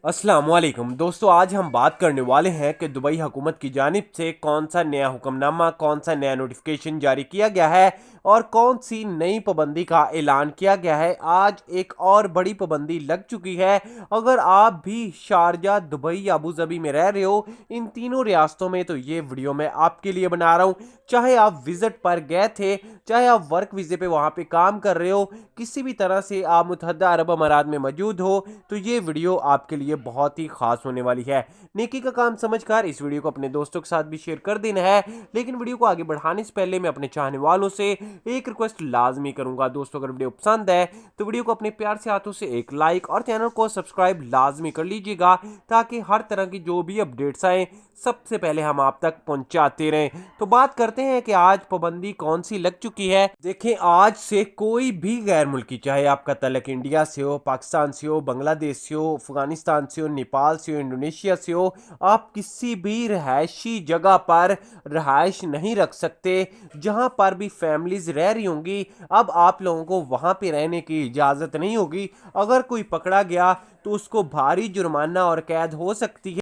अस्सलामुअलैकुम दोस्तों, आज हम बात करने वाले हैं कि दुबई हुकूमत की जानिब से कौन सा नया हुक्मनामा, कौन सा नया नोटिफिकेशन जारी किया गया है और कौन सी नई पाबंदी का ऐलान किया गया है। आज एक और बड़ी पाबंदी लग चुकी है। अगर आप भी शारजा, दुबई या अबू धाबी में रह रहे हो, इन तीनों रियासतों में, तो ये वीडियो मैं आपके लिए बना रहा हूँ। चाहे आप विजिट पर गए थे, चाहे आप वर्क वीजे पे वहां पे काम कर रहे हो, किसी भी तरह से आप मुत्तहदा अरब अमारात में मौजूद हो, तो ये वीडियो आपके लिए बहुत ही खास होने वाली है। नेकी का काम समझकर इस वीडियो को अपने दोस्तों के साथ भी शेयर कर देना है। लेकिन वीडियो को आगे बढ़ाने से पहले मैं अपने चाहने वालों से एक रिक्वेस्ट लाजमी करूंगा। दोस्तों, अगर वीडियो पसंद है तो वीडियो को अपने प्यार से हाथों से एक लाइक और चैनल को सब्सक्राइब लाजमी कर लीजिएगा, ताकि हर तरह की जो भी अपडेट्स आए सबसे पहले हम आप तक पहुंचाते रहें। तो बात करते हैं कि आज पाबंदी कौन सी लग चुकी है। देखें, आज से कोई भी गैर मुल्की, चाहे आपका तलक इंडिया से हो, पाकिस्तान से हो, बांग्लादेश से हो, अफगानिस्तान से हो, नेपाल से हो, इंडोनेशिया से हो, आप किसी भी रहायशी जगह पर रहायश नहीं रख सकते जहां पर भी फैमिलीज रह रही होंगी। अब आप लोगों को वहां पे रहने की इजाजत नहीं होगी। अगर कोई पकड़ा गया तो उसको भारी जुर्माना और कैद हो सकती है।